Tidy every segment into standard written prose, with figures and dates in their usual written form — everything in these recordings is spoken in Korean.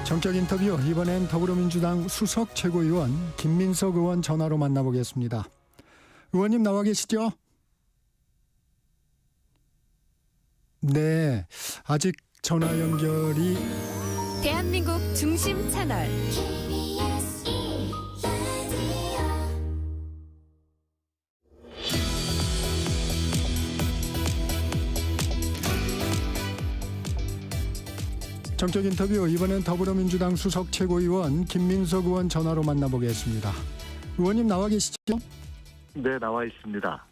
정적 인터뷰, 이번엔 더불어민주당 수석 최고위원 김민석 의원 전화로 만나보겠습니다. 의원님 나와 계시죠? 네, 아직 전화 연결이. 대한민국 중심 채널 정적 인터뷰, 이번엔 더불어민주당 수석 최고위원 김민석 의원 전화로 만나보겠습니다. 의원님 나와 계시죠? 네, 나와 있습니다.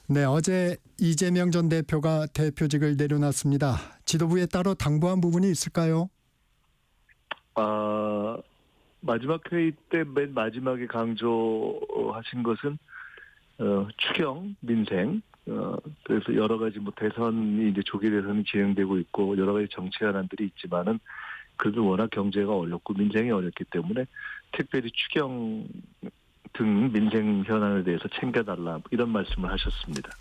네, 어제 이재명 전 대표가 대표직을 내려놨습니다. 지도부에 따로 당부한 부분이 있을까요? 마지막 회의 때 맨 마지막에 강조하신 것은 추경, 민생, 그래서 여러 가지 대선이 이제 조기 대선이 진행되고 있고 여러 가지 정치 현안들이 있지만은 그래도 워낙 경제가 어렵고 민생이 어렵기 때문에 특별히 추경 등 민생 현안에 대해서 챙겨달라 이런 말씀을 하셨습니다.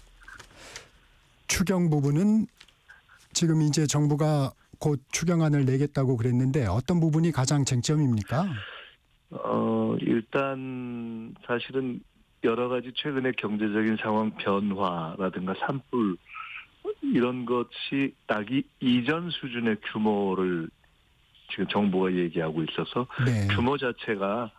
추경 부분은 지금 이제 정부가 곧 추경안을 내겠다고 그랬는데 어떤 부분이 가장 쟁점입니까? 일단 사실은 여러 가지 최근의 경제적인 상황 변화라든가 산불 이런 것이 나기 이전 수준의 규모를 지금 정부가 얘기하고 있어서 네. 규모 자체가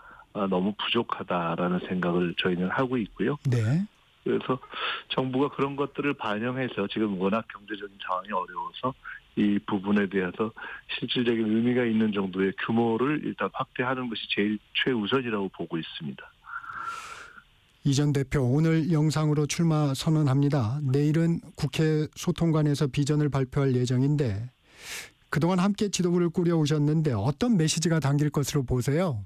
너무 부족하다라는 생각을 저희는 하고 있고요. 네. 그래서 정부가 그런 것들을 반영해서 지금 워낙 경제적인 상황이 어려워서 이 부분에 대해서 실질적인 의미가 있는 정도의 규모를 일단 확대하는 것이 제일 최우선이라고 보고 있습니다. 이 전 대표 오늘 영상으로 출마 선언합니다. 내일은 국회 소통관에서 비전을 발표할 예정인데 그동안 함께 지도부를 꾸려오셨는데 어떤 메시지가 담길 것으로 보세요?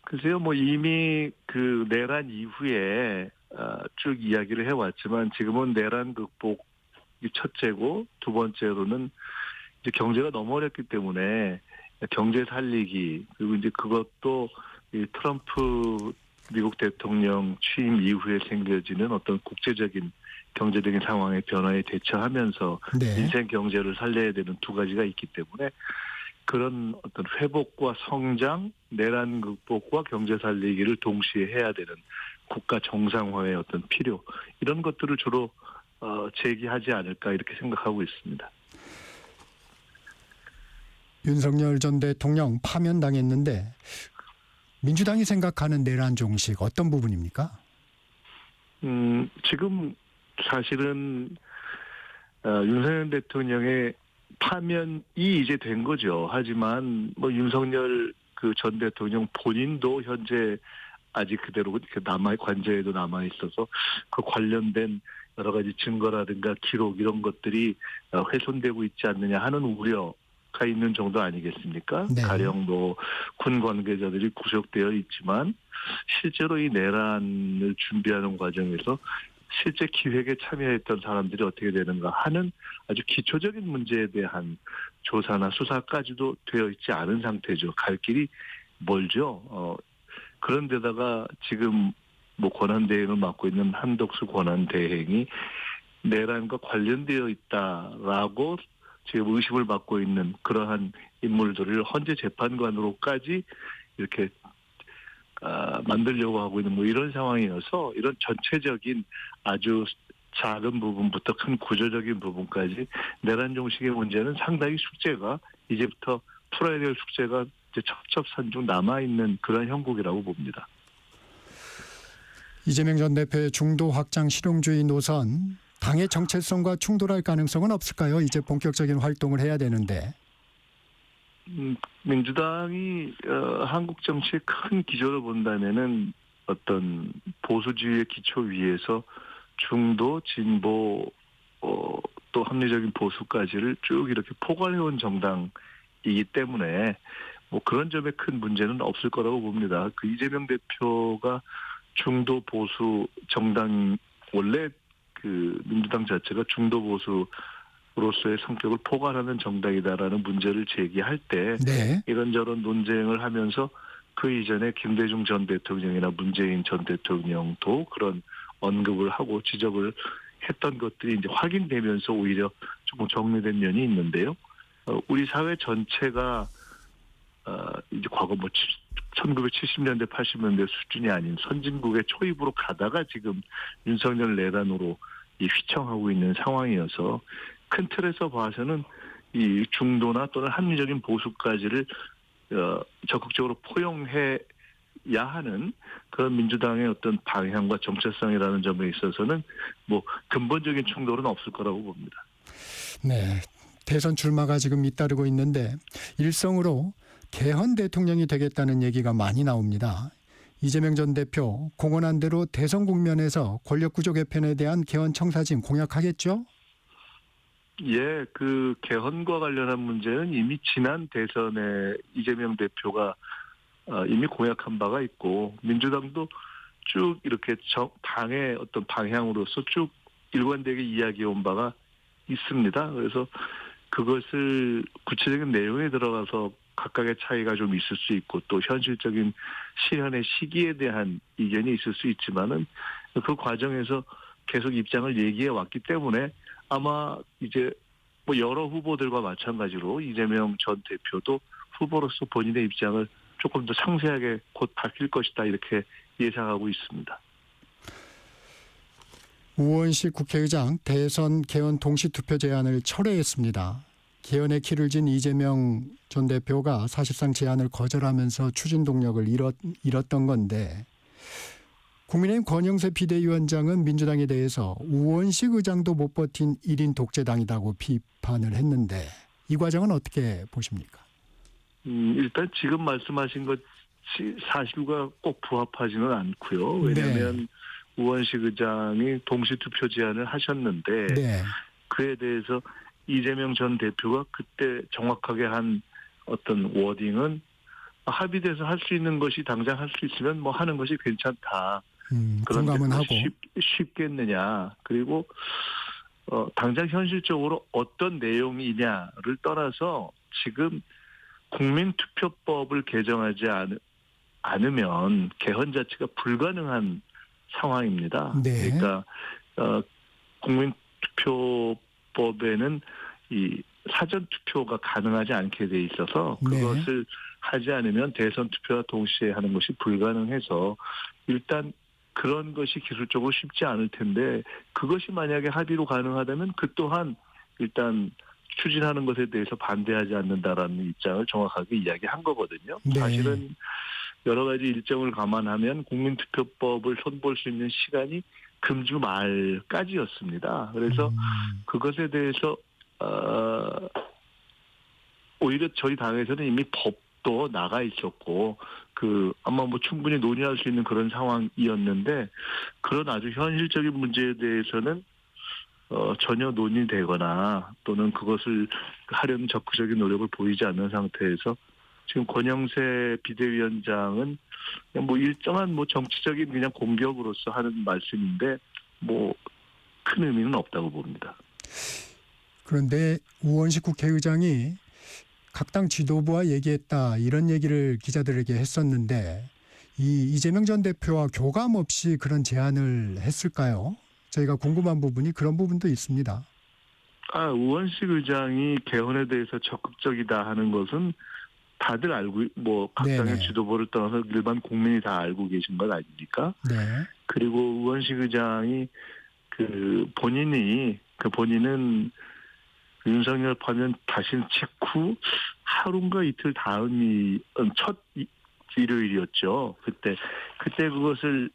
글쎄요, 이미 그 내란 이후에 쭉 이야기를 해왔지만 지금은 내란 극복이 첫째고 두 번째로는 이제 경제가 너무 어렵기 때문에 경제 살리기 그리고 이제 그것도 이 트럼프 미국 대통령 취임 이후에 생겨지는 어떤 국제적인 경제적인 상황의 변화에 대처하면서 네. 민생 경제를 살려야 되는 두 가지가 있기 때문에 그런 어떤 회복과 성장, 내란 극복과 경제 살리기를 동시에 해야 되는 국가 정상화의 어떤 필요 이런 것들을 주로 제기하지 않을까 이렇게 생각하고 있습니다. 윤석열 전 대통령 파면당했는데 민주당이 생각하는 내란 종식 어떤 부분입니까? 지금 사실은 윤석열 대통령의 파면이 이제 된 거죠. 하지만 윤석열 그 전 대통령 본인도 현재 아직 그대로 이렇게 관저에도 남아 있어서 그 관련된 여러 가지 증거라든가 기록 이런 것들이 훼손되고 있지 않느냐 하는 우려가 있는 정도 아니겠습니까? 네. 가령 군 관계자들이 구속되어 있지만 실제로 이 내란을 준비하는 과정에서 실제 기획에 참여했던 사람들이 어떻게 되는가 하는 아주 기초적인 문제에 대한 조사나 수사까지도 되어 있지 않은 상태죠. 갈 길이 멀죠. 그런데다가 지금 권한대행을 맡고 있는 한덕수 권한대행이 내란과 관련되어 있다라고 지금 의심을 받고 있는 그러한 인물들을 헌재 재판관으로까지 이렇게 만들려고 하고 있는 이런 상황이어서 이런 전체적인 아주 작은 부분부터 큰 구조적인 부분까지 내란 종식의 문제는 상당히 숙제가 이제부터 풀어야 될 숙제가 이제 첩첩산중 남아있는 그런 형국이라고 봅니다. 이재명 전 대표의 중도 확장 실용주의 노선, 당의 정체성과 충돌할 가능성은 없을까요? 이제 본격적인 활동을 해야 되는데. 민주당이 한국 정치의 큰 기조를 본다면은 어떤 보수주의의 기초 위에서 중도, 진보, 또 합리적인 보수까지를 쭉 이렇게 포괄해온 정당이기 때문에 그런 점에 큰 문제는 없을 거라고 봅니다. 그 이재명 대표가 중도 보수 정당 원래 그 민주당 자체가 중도 보수로서의 성격을 포괄하는 정당이다라는 문제를 제기할 때 네. 이런저런 논쟁을 하면서 그 이전에 김대중 전 대통령이나 문재인 전 대통령도 그런 언급을 하고 지적을 했던 것들이 이제 확인되면서 오히려 조금 정리된 면이 있는데요. 우리 사회 전체가 이제 과거 1970년대 80년대 수준이 아닌 선진국의 초입으로 가다가 지금 윤석열 내란으로 휘청하고 있는 상황이어서 큰 틀에서 봐서는 이 중도나 또는 합리적인 보수까지를 적극적으로 포용해야 하는 그런 민주당의 어떤 방향과 정체성이라는 점에 있어서는 뭐 근본적인 충돌은 없을 거라고 봅니다. 네. 대선 출마가 지금 잇따르고 있는데 일성으로 개헌 대통령이 되겠다는 얘기가 많이 나옵니다. 이재명 전 대표 공언한 대로 대선 국면에서 권력구조 개편에 대한 개헌 청사진 공약하겠죠? 예, 그 개헌과 관련한 문제는 이미 지난 대선에 이재명 대표가 이미 공약한 바가 있고 민주당도 쭉 이렇게 당의 어떤 방향으로서 쭉 일관되게 이야기해온 바가 있습니다. 그래서 그것을 구체적인 내용에 들어가서 각각의 차이가 좀 있을 수 있고 또 현실적인 실현의 시기에 대한 이견이 있을 수 있지만은 그 과정에서 계속 입장을 얘기해 왔기 때문에 아마 이제 뭐 여러 후보들과 마찬가지로 이재명 전 대표도 후보로서 본인의 입장을 조금 더 상세하게 곧 밝힐 것이다 이렇게 예상하고 있습니다. 우원식 국회의장 대선 개헌 동시투표 제안을 철회했습니다. 개헌의 키를 진 이재명 전 대표가 사실상 제안을 거절하면서 추진 동력을 잃었던 건데 국민의힘 권영세 비대위원장은 민주당에 대해서 우원식 의장도 못 버틴 1인 독재당이라고 비판을 했는데 이 과정은 어떻게 보십니까? 일단 지금 말씀하신 것이 사실과 꼭 부합하지는 않고요. 왜냐하면 네. 우원식 의장이 동시투표 제안을 하셨는데 네. 그에 대해서 이재명 전 대표가 그때 정확하게 한 어떤 워딩은 합의돼서 할 수 있는 것이 당장 할 수 있으면 뭐 하는 것이 괜찮다. 그런데 공감은 하고. 쉽겠느냐. 그리고 당장 현실적으로 어떤 내용이냐를 떠나서 지금 국민투표법을 개정하지 않으면 개헌 자체가 불가능한 상황입니다. 네. 그러니까 국민투표법에는 이 사전 투표가 가능하지 않게 돼 있어서 그것을 하지 않으면 대선 투표와 동시에 하는 것이 불가능해서 일단 그런 것이 기술적으로 쉽지 않을 텐데 그것이 만약에 합의로 가능하다면 그 또한 일단 추진하는 것에 대해서 반대하지 않는다라는 입장을 정확하게 이야기한 거거든요. 네. 사실은 여러 가지 일정을 감안하면 국민투표법을 손볼 수 있는 시간이 금주 말까지였습니다. 그래서 그것에 대해서 오히려 저희 당에서는 이미 법도 나가 있었고 아마 뭐 충분히 논의할 수 있는 그런 상황이었는데 그런 아주 현실적인 문제에 대해서는 전혀 논의되거나 또는 그것을 하려는 적극적인 노력을 보이지 않는 상태에서 지금 권영세 비대위원장은 그냥 뭐 일정한 뭐 정치적인 그냥 공격으로서 하는 말씀인데 뭐 큰 의미는 없다고 봅니다. 그런데 우원식 국회의장이 각 당 지도부와 얘기했다 이런 얘기를 기자들에게 했었는데 이재명 전 대표와 교감 없이 그런 제안을 했을까요? 저희가 궁금한 부분이 그런 부분도 있습니다. 우원식 의장이 개헌에 대해서 적극적이다 하는 것은 다들 알고 뭐 각 당의 지도부를 떠나서 일반 국민이 다 알고 계신 것 아닙니까? 네. 그리고 우원식 의장이 본인은 윤석열 파면 다신 직후 하루인가 이틀 다음이 첫 일요일이었죠. 그때 그것을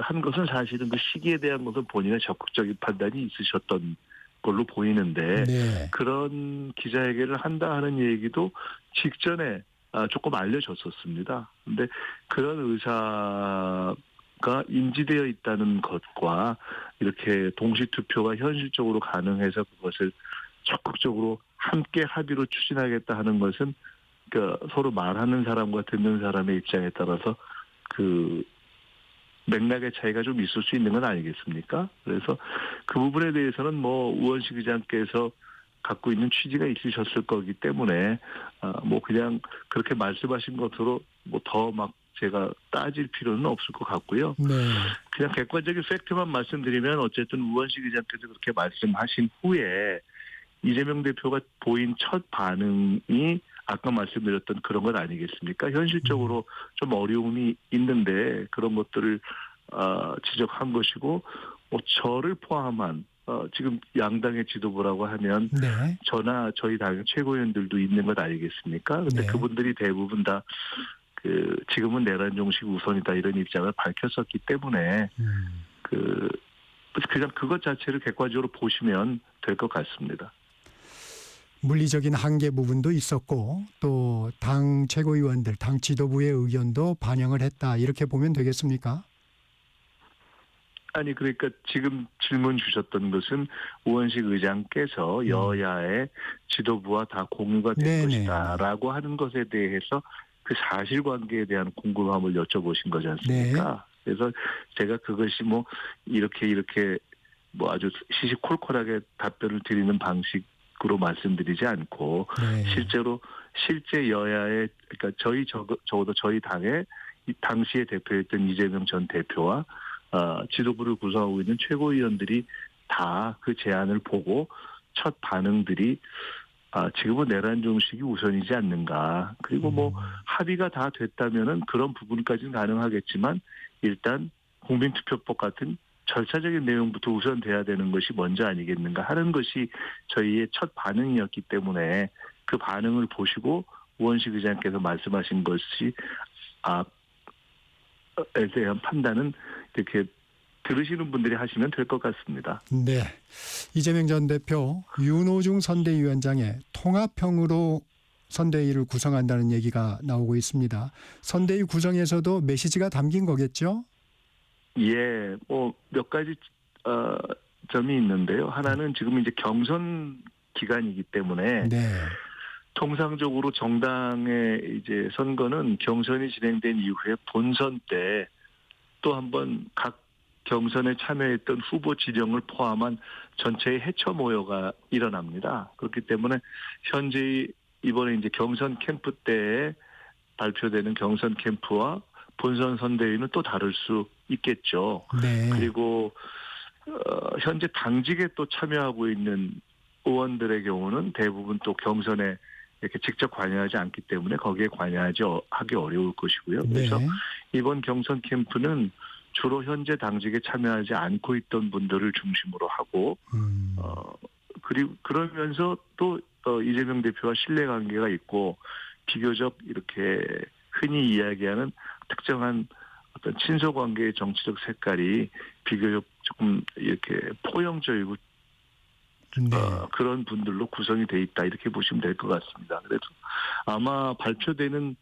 한 것은 사실은 그 시기에 대한 것은 본인의 적극적인 판단이 있으셨던 걸로 보이는데 그런 기자회견을 한다 하는 얘기도 직전에 조금 알려졌었습니다. 근데 그런 의사가 인지되어 있다는 것과 이렇게 동시투표가 현실적으로 가능해서 그것을 적극적으로 함께 합의로 추진하겠다 하는 것은 서로 말하는 사람과 듣는 사람의 입장에 따라서 맥락의 차이가 좀 있을 수 있는 건 아니겠습니까? 그래서 그 부분에 대해서는 뭐 우원식 의장께서 갖고 있는 취지가 있으셨을 거기 때문에 뭐 그냥 그렇게 말씀하신 것으로 뭐 더 막 제가 따질 필요는 없을 것 같고요. 그냥 객관적인 팩트만 말씀드리면 어쨌든 우원식 의장께서 그렇게 말씀하신 후에 이재명 대표가 보인 첫 반응이 아까 말씀드렸던 그런 것 아니겠습니까? 현실적으로 좀 어려움이 있는데 그런 것들을 지적한 것이고 뭐 저를 포함한 지금 양당의 지도부라고 하면 네. 저나 저희 당 최고위원들도 있는 것 아니겠습니까? 근데 네. 그분들이 대부분 다 지금은 내란 종식 우선이다 이런 입장을 밝혔었기 때문에 그냥 그것 자체를 객관적으로 보시면 될 것 같습니다. 물리적인 한계 부분도 있었고 또 당 최고위원들, 당 지도부의 의견도 반영을 했다 이렇게 보면 되겠습니까? 아니 그러니까 지금 질문 주셨던 것은 우원식 의장께서 여야의 지도부와 다 공유가 된 네네. 것이다라고 하는 것에 대해서 그 사실관계에 대한 궁금함을 여쭤보신 거지 않습니까? 그래서 제가 그것이 뭐 이렇게 뭐 아주 시시콜콜하게 답변을 드리는 방식으로 말씀드리지 않고 네. 실제 여야의 그러니까 적어도 저희 당의 당시에 대표했던 이재명 전 대표와 지도부를 구성하고 있는 최고위원들이 다 그 제안을 보고 첫 반응들이 지금은 내란 종식이 우선이지 않는가. 그리고 뭐 합의가 다 됐다면은 그런 부분까지는 가능하겠지만 일단 국민투표법 같은 절차적인 내용부터 우선돼야 되는 것이 먼저 아니겠는가 하는 것이 저희의 첫 반응이었기 때문에 그 반응을 보시고 우원식 의장께서 말씀하신 것이 에 대한 판단은 이렇게 들으시는 분들이 하시면 될 것 같습니다. 네. 이재명 전 대표 윤호중 선대위원장의 통합형으로 선대위를 구성한다는 얘기가 나오고 있습니다. 선대위 구성에서도 메시지가 담긴 거겠죠? 예, 뭐 몇 가지 점이 있는데요. 하나는 지금 이제 경선 기간이기 때문에 네. 통상적으로 정당의 이제 선거는 경선이 진행된 이후에 본선 때 또 한번 각 경선에 참여했던 후보 지령을 포함한 전체의 해처 모여가 일어납니다. 그렇기 때문에 현재 이번에 이제 경선 캠프 때에 발표되는 경선 캠프와 본선 선대위는 또 다를 수 있겠죠. 네. 그리고 현재 당직에 또 참여하고 있는 의원들의 경우는 대부분 또 경선에 이렇게 직접 관여하지 않기 때문에 거기에 하기 어려울 것이고요. 그래서 네. 이번 경선 캠프는 주로 현재 당직에 참여하지 않고 있던 분들을 중심으로 하고 그리고 그러면서 또 이재명 대표와 신뢰관계가 있고 비교적 이렇게 흔히 이야기하는 특정한 어떤 친소관계의 정치적 색깔이 비교적 조금 이렇게 포용적이고 네. 그런 분들로 구성이 돼 있다 이렇게 보시면 될 것 같습니다. 그래서 아마 발표되는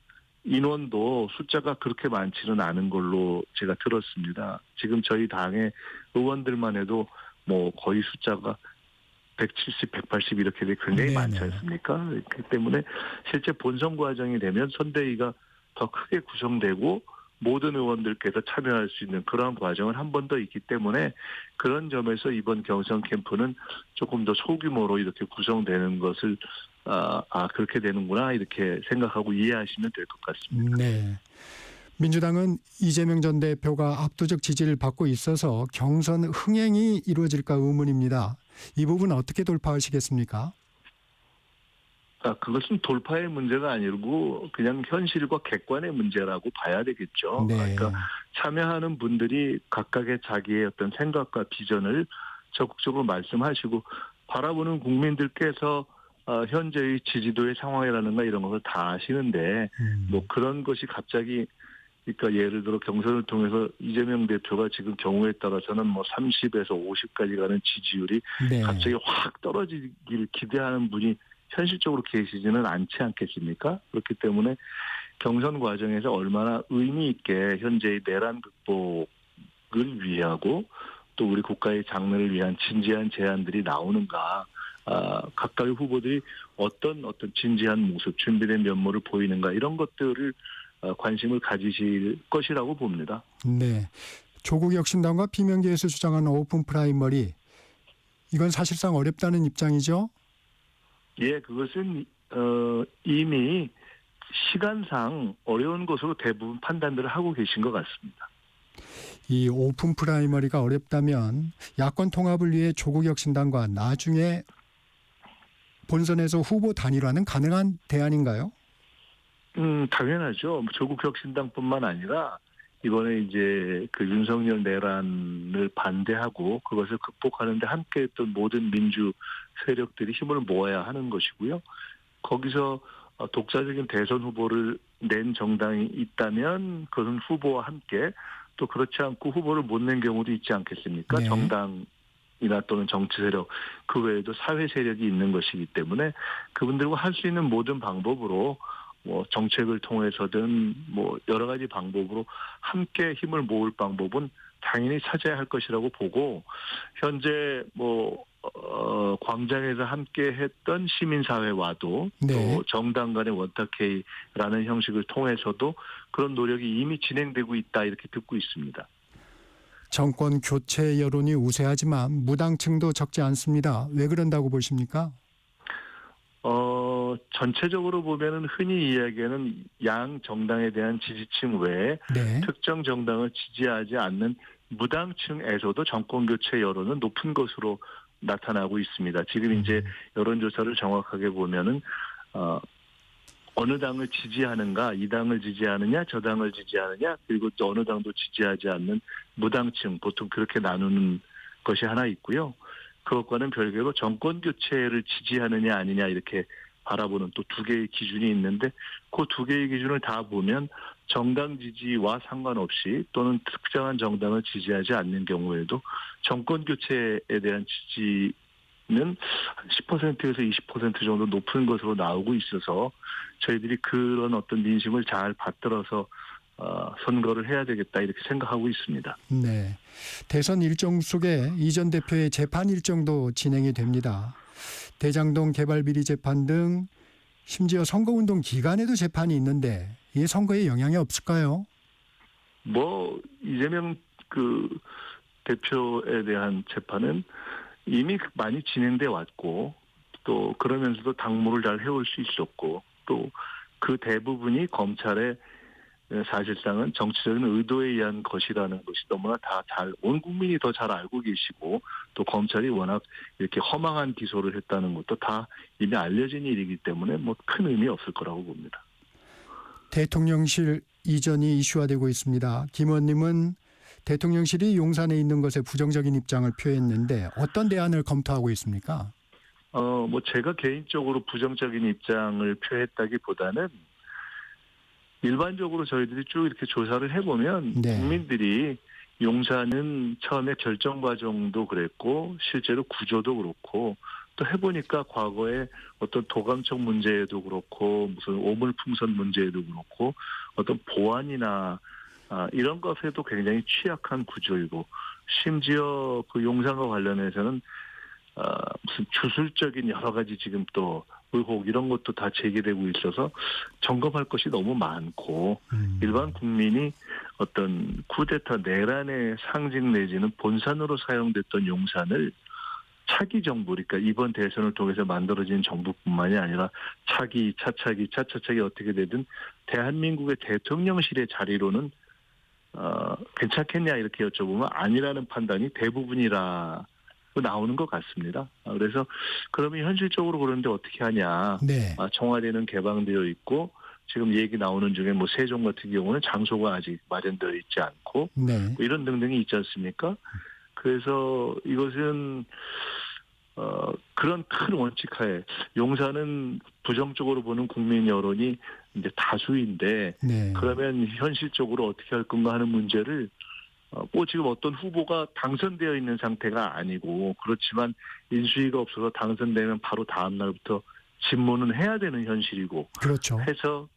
인원도 숫자가 그렇게 많지는 않은 걸로 제가 들었습니다. 지금 저희 당의 의원들만 해도 뭐 거의 숫자가 170, 180 이렇게 굉장히 네네. 많지 않습니까? 그렇기 때문에 실제 본선 과정이 되면 선대위가 더 크게 구성되고 모든 의원들께서 참여할 수 있는 그러한 과정은 한 번 더 있기 때문에 그런 점에서 이번 경선 캠프는 조금 더 소규모로 이렇게 구성되는 것을 그렇게 되는구나 이렇게 생각하고 이해하시면 될 것 같습니다. 네. 민주당은 이재명 전 대표가 압도적 지지를 받고 있어서 경선 흥행이 이루어질까 의문입니다. 이 부분 어떻게 돌파하시겠습니까? 그것은 돌파의 문제가 아니고 그냥 현실과 객관의 문제라고 봐야 되겠죠. 네. 그러니까 참여하는 분들이 각각의 자기의 어떤 생각과 비전을 적극적으로 말씀하시고 바라보는 국민들께서 현재의 지지도의 상황이라든가 이런 것을 다 아시는데 뭐 그런 것이 갑자기 그러니까 예를 들어 경선을 통해서 이재명 대표가 지금 경우에 따라서는 뭐 30에서 50까지 가는 지지율이 네. 갑자기 확 떨어지길 기대하는 분이 현실적으로 계시지는 않지 않겠습니까? 그렇기 때문에 경선 과정에서 얼마나 의미 있게 현재의 내란 극복을 위하고 또 우리 국가의 장래를 위한 진지한 제안들이 나오는가, 각각의 후보들이 어떤 진지한 모습, 준비된 면모를 보이는가 이런 것들을 관심을 가지실 것이라고 봅니다. 네. 조국 혁신당과 비명계에서 주장하는 오픈 프라이머리 이건 사실상 어렵다는 입장이죠? 예, 그것은 이미 시간상 어려운 것으로 대부분 판단들을 하고 계신 것 같습니다. 이 오픈 프라이머리가 어렵다면 야권 통합을 위해 조국 혁신당과 나중에 본선에서 후보 단일화는 가능한 대안인가요? 당연하죠. 조국 혁신당뿐만 아니라 이번에 이제 그 윤석열 내란을 반대하고 그것을 극복하는데 함께했던 모든 민주 세력들이 힘을 모아야 하는 것이고요. 거기서 독자적인 대선 후보를 낸 정당이 있다면 그런 후보와 함께 또 그렇지 않고 후보를 못 낸 경우도 있지 않겠습니까? 네. 정당이나 또는 정치 세력 그 외에도 사회 세력이 있는 것이기 때문에 그분들과 할 수 있는 모든 방법으로 뭐 정책을 통해서든 뭐 여러 가지 방법으로 함께 힘을 모을 방법은 당연히 찾아야 할 것이라고 보고 현재 뭐 광장에서 함께 했던 시민사회와도 네. 또 정당 간의 원탁회의라는 형식을 통해서도 그런 노력이 이미 진행되고 있다 이렇게 듣고 있습니다. 정권 교체 여론이 우세하지만 무당층도 적지 않습니다. 왜 그런다고 보십니까? 전체적으로 보면은 흔히 이야기하는 양 정당에 대한 지지층 외에 네. 특정 정당을 지지하지 않는 무당층에서도 정권 교체 여론은 높은 것으로 나타나고 있습니다. 지금 이제 여론조사를 정확하게 보면은 어느 당을 지지하는가, 이 당을 지지하느냐, 저 당을 지지하느냐, 그리고 또 어느 당도 지지하지 않는 무당층 보통 그렇게 나누는 것이 하나 있고요. 그것과는 별개로 정권 교체를 지지하느냐 아니냐 이렇게 바라보는 또 두 개의 기준이 있는데 그 두 개의 기준을 다 보면 정당 지지와 상관없이 또는 특정한 정당을 지지하지 않는 경우에도 정권 교체에 대한 지지는 10%에서 20% 정도 높은 것으로 나오고 있어서 저희들이 그런 어떤 민심을 잘 받들어서 선거를 해야 되겠다 이렇게 생각하고 있습니다. 네. 대선 일정 속에 이 전 대표의 재판 일정도 진행이 됩니다. 대장동 개발 비리 재판 등 심지어 선거운동 기간에도 재판이 있는데 이게 선거에 영향이 없을까요? 뭐 이재명 그 대표에 대한 재판은 이미 많이 진행돼 왔고 또 그러면서도 당무를 잘 해올 수 있었고 또 그 대부분이 검찰의 사실상은 정치적인 의도에 의한 것이라는 것이 너무나 온 국민이 더 잘 알고 계시고 또 검찰이 워낙 이렇게 허망한 기소를 했다는 것도 다 이미 알려진 일이기 때문에 뭐 큰 의미 없을 거라고 봅니다. 대통령실 이전이 이슈화되고 있습니다. 김 의원님은 대통령실이 용산에 있는 것에 부정적인 입장을 표했는데 어떤 대안을 검토하고 있습니까? 뭐 제가 개인적으로 부정적인 입장을 표했다기보다는 일반적으로 저희들이 쭉 이렇게 조사를 해보면 네. 국민들이 용산은 처음에 결정 과정도 그랬고 실제로 구조도 그렇고 또 해보니까 과거에 어떤 도감청 문제에도 그렇고 무슨 오물풍선 문제에도 그렇고 어떤 보안이나 이런 것에도 굉장히 취약한 구조이고 심지어 그 용산과 관련해서는 무슨 주술적인 여러 가지 지금 또 의혹 이런 것도 다 제기되고 있어서 점검할 것이 너무 많고 일반 국민이 어떤 쿠데타 내란의 상징 내지는 본산으로 사용됐던 용산을 차기 정부 그러니까 이번 대선을 통해서 만들어진 정부뿐만이 아니라 차차차기 어떻게 되든 대한민국의 대통령실의 자리로는 괜찮겠냐 이렇게 여쭤보면 아니라는 판단이 대부분이라 나오는 것 같습니다. 그래서 그러면 현실적으로 그런데 어떻게 하냐. 네. 청와대는 개방되어 있고 지금 얘기 나오는 중에 뭐 세종 같은 경우는 장소가 아직 마련되어 있지 않고 네. 뭐 이런 등등이 있지 않습니까? 그래서 이것은 그런 큰 원칙하에 용산은 부정적으로 보는 국민 여론이 이제 다수인데 네. 그러면 현실적으로 어떻게 할 건가 하는 문제를 뭐 지금 어떤 후보가 당선되어 있는 상태가 아니고 그렇지만 인수위가 없어서 당선되면 바로 다음 날부터 집무는 해야 되는 현실이고 그렇죠. 해서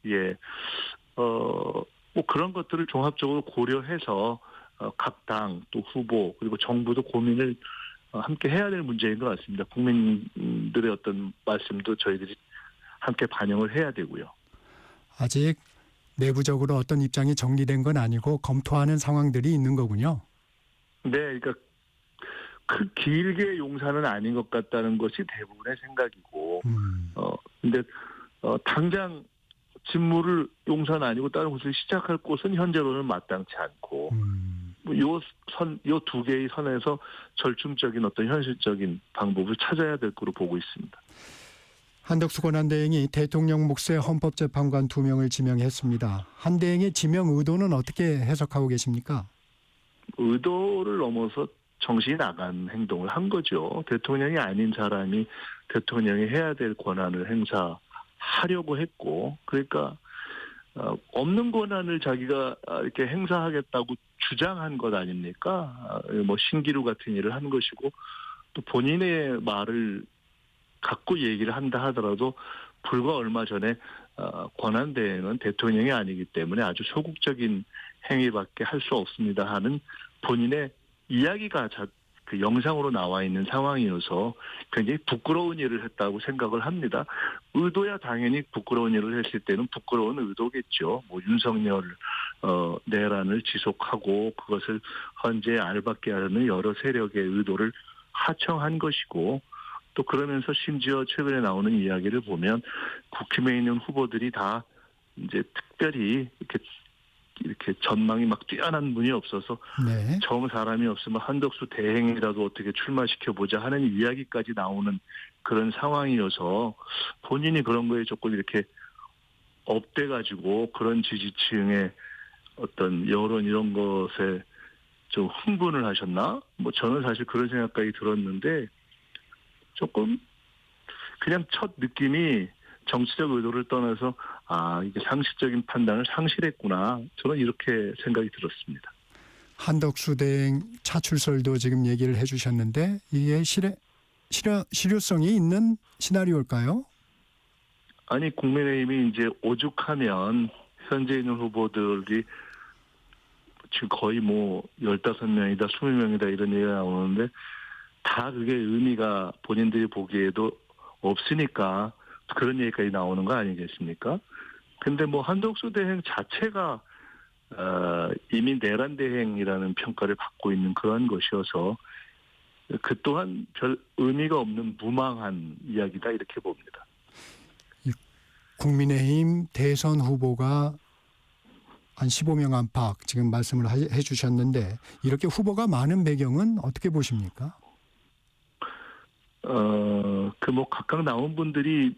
뭐 그런 것들을 종합적으로 고려해서 각 당 또 후보 그리고 정부도 고민을 함께 해야 될 문제인 것 같습니다. 국민들의 어떤 말씀도 저희들이 함께 반영을 해야 되고요. 아직 내부적으로 어떤 입장이 정리된 건 아니고 검토하는 상황들이 있는 거군요. 네, 그러니까 그 길게 용산은 아닌 것 같다는 것이 대부분의 생각이고, 근데 당장 직무를 용산 아니고 다른 곳을 시작할 곳은 현재로는 마땅치 않고, 요 두 개의 선에서 절충적인 어떤 현실적인 방법을 찾아야 될 거로 보고 있습니다. 한덕수 권한대행이 대통령 몫의 헌법재판관 2명을 지명했습니다. 한 대행의 지명 의도는 어떻게 해석하고 계십니까? 의도를 넘어서 정신이 나간 행동을 한 거죠. 대통령이 아닌 사람이 대통령이 해야 될 권한을 행사하려고 했고, 그러니까 없는 권한을 자기가 이렇게 행사하겠다고 주장한 것 아닙니까? 뭐 신기루 같은 일을 한 것이고, 또 본인의 말을 갖고 얘기를 한다 하더라도 불과 얼마 전에 권한대행은 대통령이 아니기 때문에 아주 소극적인 행위밖에 할 수 없습니다 하는 본인의 이야기가 그 영상으로 나와 있는 상황이어서 굉장히 부끄러운 일을 했다고 생각을 합니다. 의도야 당연히 부끄러운 일을 했을 때는 부끄러운 의도겠죠. 뭐 윤석열 내란을 지속하고 그것을 헌재에 알받게 하려는 여러 세력의 의도를 하청한 것이고, 또 그러면서 심지어 최근에 나오는 이야기를 보면 국힘에 있는 후보들이 다 이제 특별히 이렇게 전망이 막 뛰어난 분이 없어서 네. 정 사람이 없으면 한덕수 대행이라도 어떻게 출마시켜보자 하는 이야기까지 나오는 그런 상황이어서 본인이 그런 거에 조금 이렇게 업돼가지고 그런 지지층의 어떤 여론 이런 것에 좀 흥분을 하셨나? 뭐 저는 사실 그런 생각까지 들었는데 조금 그냥 첫 느낌이 정치적 의도를 떠나서 이게 상식적인 판단을 상실했구나. 저는 이렇게 생각이 들었습니다. 한덕수 대행 차출설도 지금 얘기를 해주셨는데 이게 실효성이 있는 시나리오일까요? 아니 국민의힘이 이제 오죽하면 현재 있는 후보들이 지금 거의 뭐 15명이다 20명이다 이런 얘기가 나오는데 다 그게 의미가 본인들이 보기에도 없으니까 그런 얘기까지 나오는 거 아니겠습니까? 근데 뭐 한덕수 대행 자체가 이미 내란 대행이라는 평가를 받고 있는 그런 것이어서 그 또한 별 의미가 없는 무망한 이야기다 이렇게 봅니다. 국민의힘 대선 후보가 한 15명 안팎 지금 말씀을 해주셨는데 이렇게 후보가 많은 배경은 어떻게 보십니까? 그 뭐 각각 나온 분들이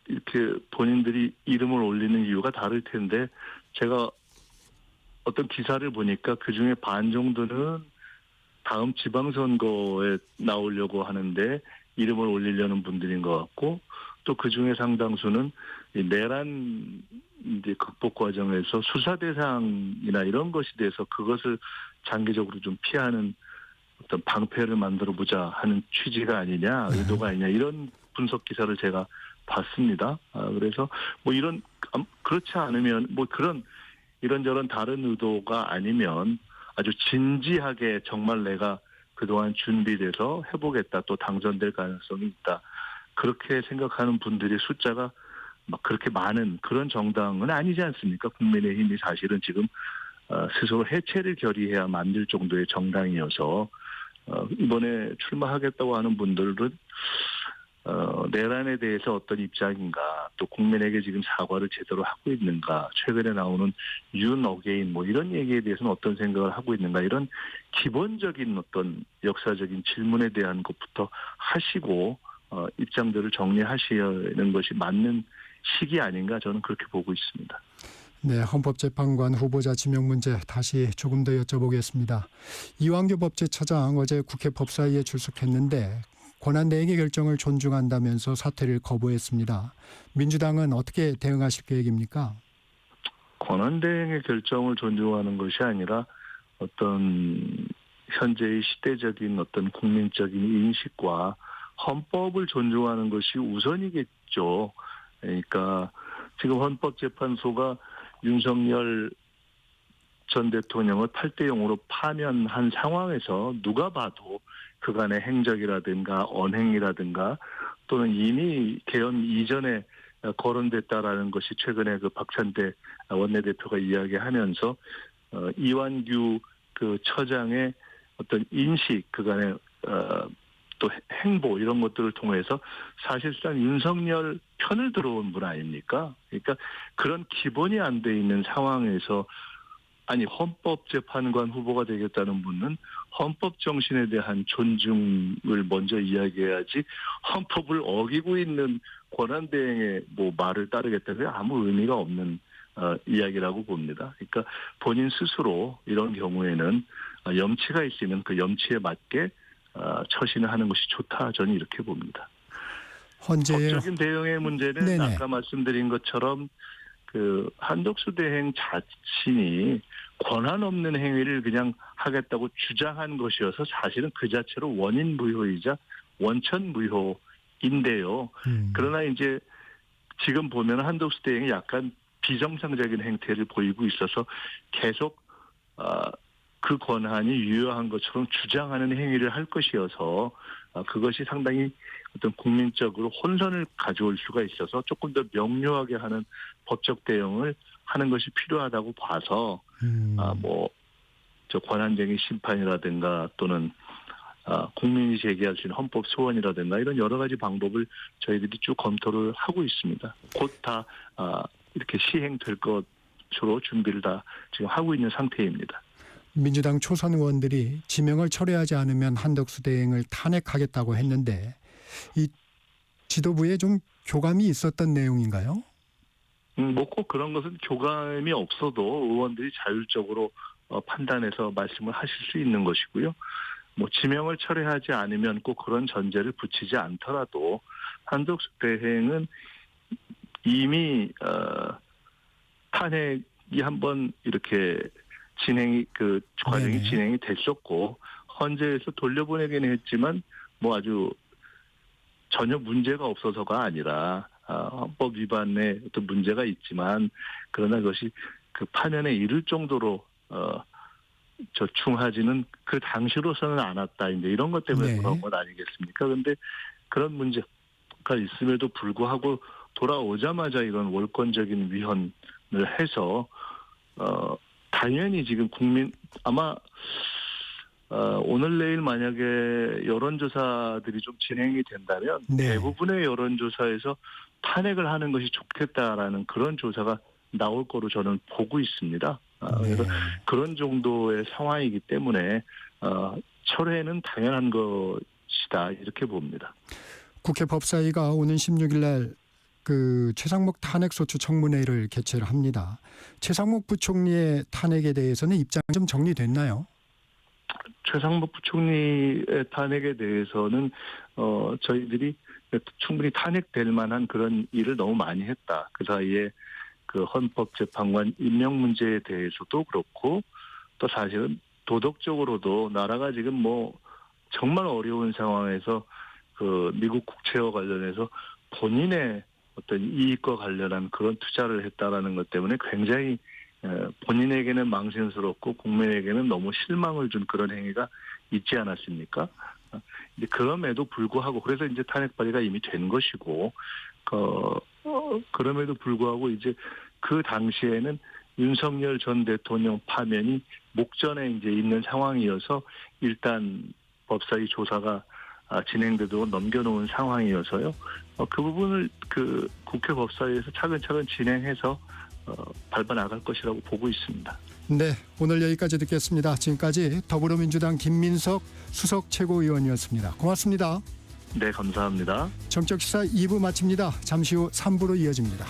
이렇게 본인들이 이름을 올리는 이유가 다를 텐데 제가 어떤 기사를 보니까 그 중에 반 정도는 다음 지방선거에 나오려고 하는데 이름을 올리려는 분들인 것 같고 또 그 중에 상당수는 이 내란 이제 극복 과정에서 수사 대상이나 이런 것에 대해서 그것을 장기적으로 좀 피하는 어떤 방패를 만들어 보자 하는 취지가 아니냐, 의도가 아니냐 이런 분석 기사를 제가 봤습니다. 그래서 뭐 그렇지 않으면 뭐 이런저런 다른 의도가 아니면 아주 진지하게 정말 내가 그동안 준비돼서 해보겠다 또 당선될 가능성이 있다. 그렇게 생각하는 분들의 숫자가 막 그렇게 많은 그런 정당은 아니지 않습니까? 국민의힘이 사실은 지금 스스로 해체를 결의해야 만들 정도의 정당이어서 이번에 출마하겠다고 하는 분들은 내란에 대해서 어떤 입장인가 또 국민에게 지금 사과를 제대로 하고 있는가 최근에 나오는 윤 어게인 뭐 이런 얘기에 대해서는 어떤 생각을 하고 있는가 이런 기본적인 어떤 역사적인 질문에 대한 것부터 하시고 입장들을 정리하시는 것이 맞는 시기 아닌가 저는 그렇게 보고 있습니다. 네, 헌법재판관 후보자 지명 문제 다시 조금 더 여쭤보겠습니다. 이완규 법제처장 어제 국회 법사위에 출석했는데 권한대행의 결정을 존중한다면서 사퇴를 거부했습니다. 민주당은 어떻게 대응하실 계획입니까? 권한대행의 결정을 존중하는 것이 아니라 어떤 현재의 시대적인 어떤 국민적인 인식과 헌법을 존중하는 것이 우선이겠죠. 그러니까 지금 헌법재판소가 윤석열 전 대통령을 8대0으로 파면한 상황에서 누가 봐도 그간의 행적이라든가 언행이라든가 또는 이미 개헌 이전에 거론됐다라는 것이 최근에 그 박찬대 원내대표가 이야기하면서 이완규 그 처장의 어떤 인식 그간의 또 행보 이런 것들을 통해서 사실상 윤석열 편을 들어온 분 아닙니까? 그러니까 그런 기본이 안 돼 있는 상황에서 아니 헌법재판관 후보가 되겠다는 분은 헌법 정신에 대한 존중을 먼저 이야기해야지 헌법을 어기고 있는 권한대행의 뭐 말을 따르겠다는 아무 의미가 없는 이야기라고 봅니다. 그러니까 본인 스스로 이런 경우에는 염치가 있으면 그 염치에 맞게 처신을 하는 것이 좋다. 저는 이렇게 봅니다. 헌재의 법적인 대응의 문제는 네네. 아까 말씀드린 것처럼 그 한덕수 대행 자신이 권한 없는 행위를 그냥 하겠다고 주장한 것이어서 사실은 그 자체로 원인 무효이자 원천 무효인데요. 그러나 이제 지금 보면 한덕수 대행이 약간 비정상적인 행태를 보이고 있어서 계속 그 권한이 유효한 것처럼 주장하는 행위를 할 것이어서 그것이 상당히 어떤 국민적으로 혼선을 가져올 수가 있어서 조금 더 명료하게 하는 법적 대응을 하는 것이 필요하다고 봐서 저 권한쟁의 심판이라든가 또는 국민이 제기할 수 있는 헌법 소원이라든가 이런 여러 가지 방법을 저희들이 쭉 검토를 하고 있습니다. 곧 다 이렇게 시행될 것으로 준비를 다 지금 하고 있는 상태입니다. 민주당 초선 의원들이 지명을 철회하지 않으면 한덕수 대행을 탄핵하겠다고 했는데 이 지도부에 좀 교감이 있었던 내용인가요? 뭐 꼭 그런 것은 교감이 없어도 의원들이 자율적으로 판단해서 말씀을 하실 수 있는 것이고요. 뭐 지명을 철회하지 않으면 꼭 그런 전제를 붙이지 않더라도 한덕수 대행은 이미 탄핵이 한번 이렇게 그 과정이 네네. 진행이 됐었고 헌재에서 돌려보내기는 했지만 뭐 아주 전혀 문제가 없어서가 아니라 헌법 위반에 어떤 문제가 있지만 그러나 그것이 그 파면에 이를 정도로 중하지는 그 당시로서는 않았다. 이제 이런 것 때문에 네. 그런 건 아니겠습니까? 그런데 그런 문제가 있음에도 불구하고 돌아오자마자 이런 월권적인 위헌을 해서 당연히 지금 아마 오늘 내일 만약에 여론조사들이 좀 진행이 된다면 네. 대부분의 여론조사에서 탄핵을 하는 것이 좋겠다라는 그런 조사가 나올 거로 저는 보고 있습니다. 그래서 그런 정도의 상황이기 때문에 철회는 당연한 것이다 이렇게 봅니다. 국회 법사위가 오는 16일 날 그 최상목 탄핵소추 청문회를 개최를 합니다. 최상목 부총리의 탄핵에 대해서는 입장이 좀 정리됐나요? 최상목 부총리의 탄핵에 대해서는 저희들이 충분히 탄핵될 만한 그런 일을 너무 많이 했다. 그 사이에 그 헌법재판관 임명 문제에 대해서도 그렇고 또 사실은 도덕적으로도 나라가 지금 뭐 정말 어려운 상황에서 그 미국 국채와 관련해서 본인의 어떤 이익과 관련한 그런 투자를 했다라는 것 때문에 굉장히 본인에게는 망신스럽고 국민에게는 너무 실망을 준 그런 행위가 있지 않았습니까? 이제 그럼에도 불구하고 그래서 이제 탄핵 발의가 이미 된 것이고 그럼에도 불구하고 이제 그 당시에는 윤석열 전 대통령 파면이 목전에 이제 있는 상황이어서 일단 법사위 조사가 진행되도록 넘겨놓은 상황이어서요. 그 부분을 그 국회 법사위에서 차근차근 진행해서 밟아 나갈 것이라고 보고 있습니다. 네, 오늘 여기까지 듣겠습니다. 지금까지 더불어민주당 김민석 수석 최고위원이었습니다. 고맙습니다. 네, 감사합니다. 정적시사 2부 마칩니다. 잠시 후 3부로 이어집니다.